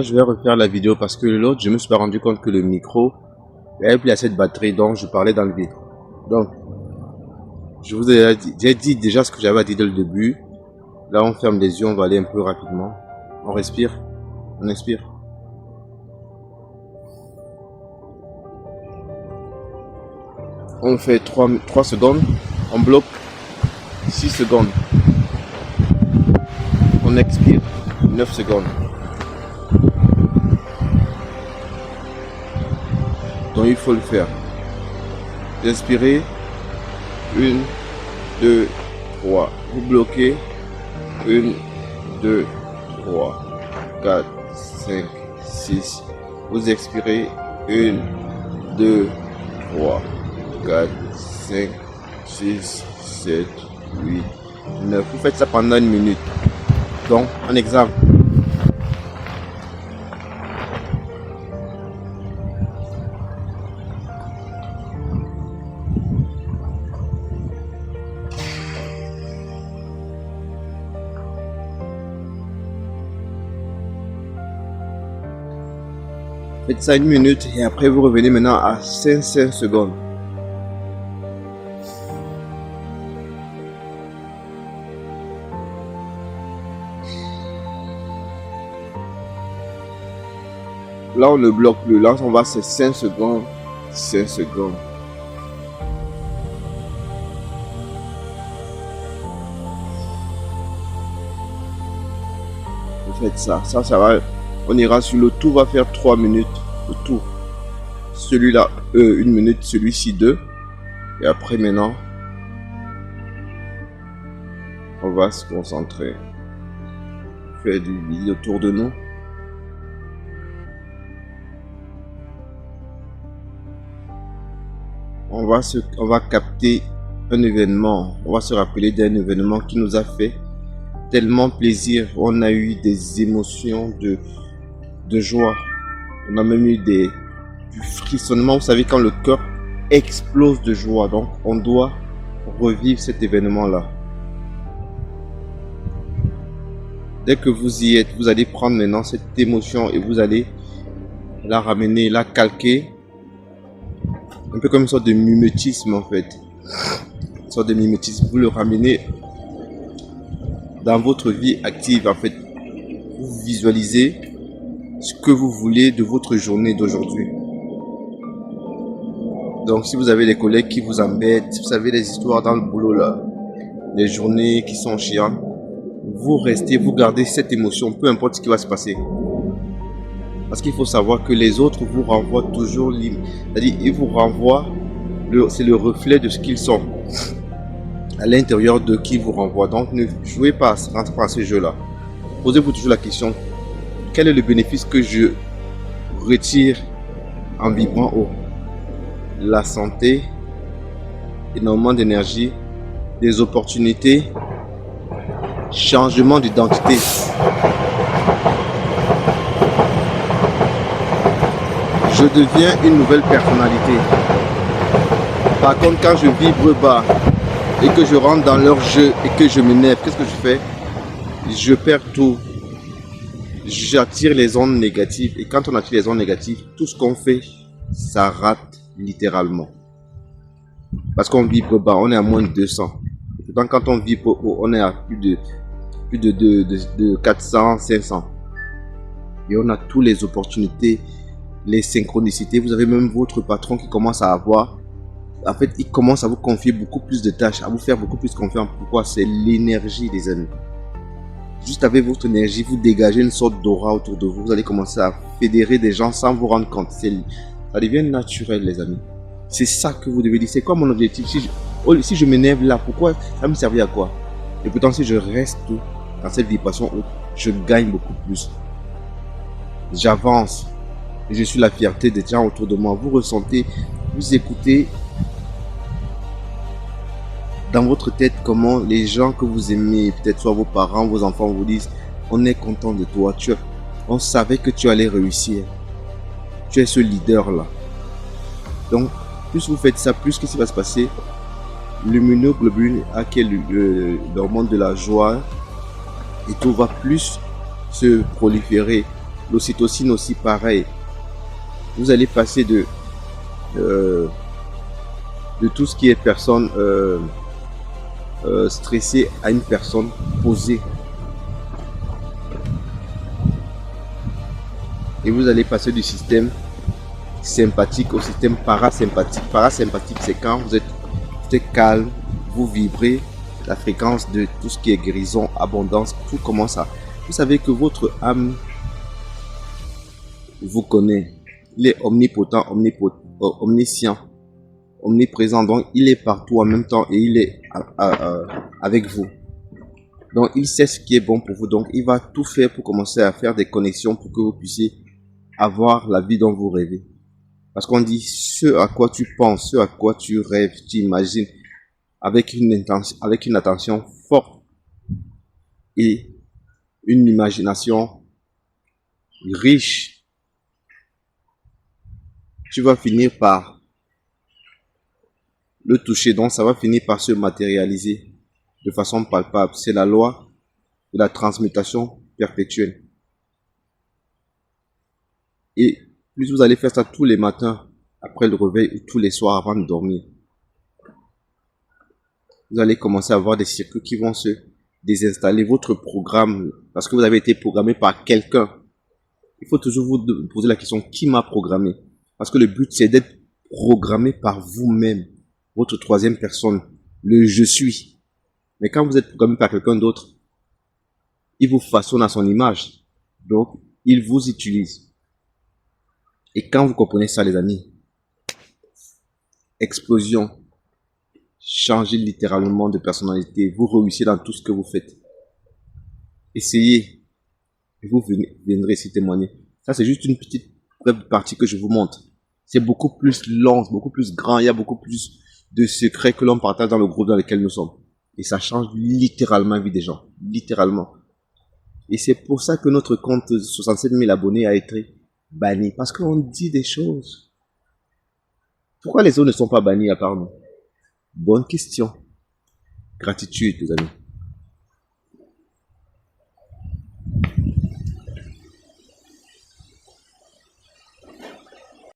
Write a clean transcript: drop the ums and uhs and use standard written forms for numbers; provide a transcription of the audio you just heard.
Je vais refaire la vidéo parce que l'autre, je me suis pas rendu compte que le micro avait plus assez de batterie, donc je parlais dans le vide. Donc, je vous ai dit, j'ai dit déjà ce que j'avais à dire dès le début. Là, on ferme les yeux, on va aller un peu rapidement. On respire, on expire. On fait 3 secondes, on bloque 6 secondes. On expire 9 secondes. Donc il faut le faire. Inspirez. 1, 2, 3. Vous bloquez. 1, 2, 3, 4, 5, 6. Vous expirez. 1, 2, 3, 4, 5, 6, 7, 8, 9. Vous faites ça pendant 1 minute. Donc, un exemple. Faites ça 1 minute et après vous revenez maintenant à 5 secondes. Là on ne bloque plus, là on va c'est 5 secondes, 5 secondes. Vous faites ça, ça va. On ira sur le tour, va faire 3 minutes. Le tour. Celui-là, 1 minute, celui-ci 2. Et après maintenant, on va se concentrer. Faire du vide autour de nous. On va capter un événement. On va se rappeler d'un événement qui nous a fait tellement plaisir. On a eu des émotions de joie. On a même eu du frissonnement. Vous savez, quand le cœur explose de joie. Donc, on doit revivre cet événement-là. Dès que vous y êtes, vous allez prendre maintenant cette émotion et vous allez la ramener, la calquer. Un peu comme une sorte de mimétisme en fait. Une sorte de mimétisme. Vous le ramenez dans votre vie active en fait. Vous visualisez ce que vous voulez de votre journée d'aujourd'hui. Donc si vous avez des collègues qui vous embêtent, si vous avez des histoires dans le boulot là, des journées qui sont chiantes, vous restez, vous gardez cette émotion, peu importe ce qui va se passer. Parce qu'il faut savoir que les autres vous renvoient toujours, c'est-à-dire ils vous renvoient, c'est le reflet de ce qu'ils sont. À l'intérieur de qui vous renvoie. Donc ne jouez pas, rentrez pas à ce jeu là. Posez-vous toujours la question, quel est le bénéfice que je retire en vibrant haut? La santé, énormément d'énergie, des opportunités, changement d'identité. Je deviens une nouvelle personnalité. Par contre, quand je vibre bas et que je rentre dans leur jeu et que je m'énerve, qu'est-ce que je fais? Je perds tout. J'attire les ondes négatives. Et quand on attire les ondes négatives, tout ce qu'on fait, ça rate littéralement. Parce qu'on vibre bas, on est à moins de 200. Pourtant, quand on vibre haut, on est à plus de 400, 500. Et on a toutes les opportunités, les synchronicités. Vous avez même votre patron qui commence à avoir, en fait, il commence à vous confier beaucoup plus de tâches, à vous faire beaucoup plus confiance. Pourquoi? C'est l'énergie, les amis. Juste avec votre énergie, vous dégagez une sorte d'aura autour de vous. Vous allez commencer à fédérer des gens sans vous rendre compte. Ça devient naturel, les amis. C'est ça que vous devez dire. C'est quoi mon objectif? Si je m'énerve là, pourquoi? Ça me servir à quoi? Et pourtant, si je reste dans cette vibration haute, je gagne beaucoup plus. J'avance. Et je suis la fierté des gens autour de moi. Vous ressentez, vous écoutez dans votre tête comment les gens que vous aimez, peut-être soit vos parents, vos enfants, vous disent on est content de toi, on savait que tu allais réussir, tu es ce leader là. Donc plus vous faites ça, plus qu'est-ce qui va se passer? L'immunoglobule qui est l'hormone de la joie et tout va plus se proliférer. L'ocytocine aussi, pareil. Vous allez passer de tout ce qui est personne stressée à une personne posée. Et vous allez passer du système sympathique au système parasympathique. Parasympathique, c'est quand vous êtes calme, vous vibrez la fréquence de tout ce qui est guérison, abondance, tout commence à... Vous savez que votre âme vous connaît. Il est omnipotent, omniscient, omniprésent. Donc, il est partout en même temps et il est avec vous. Donc, il sait ce qui est bon pour vous. Donc, il va tout faire pour commencer à faire des connexions pour que vous puissiez avoir la vie dont vous rêvez. Parce qu'on dit ce à quoi tu penses, ce à quoi tu rêves, tu imagines, avec une attention forte et une imagination riche, tu vas finir par le toucher. Donc, ça va finir par se matérialiser de façon palpable. C'est la loi de la transmutation perpétuelle. Et plus vous allez faire ça tous les matins, après le réveil ou tous les soirs avant de dormir, vous allez commencer à avoir des circuits qui vont se désinstaller. Votre programme, parce que vous avez été programmé par quelqu'un. Il faut toujours vous poser la question, qui m'a programmé? Parce que le but, c'est d'être programmé par vous-même, votre troisième personne, le je suis. Mais quand vous êtes programmé par quelqu'un d'autre, il vous façonne à son image. Donc, il vous utilise. Et quand vous comprenez ça, les amis, explosion, changez littéralement de personnalité, vous réussissez dans tout ce que vous faites. Essayez, et vous viendrez ici témoigner. Ça, c'est juste une petite brève partie que je vous montre. C'est beaucoup plus long, beaucoup plus grand, il y a beaucoup plus de secrets que l'on partage dans le groupe dans lequel nous sommes. Et ça change littéralement la vie des gens, littéralement. Et c'est pour ça que notre compte 67 000 abonnés a été banni, parce qu'on dit des choses. Pourquoi les autres ne sont pas bannis à part nous? Bonne question. Gratitude, les amis.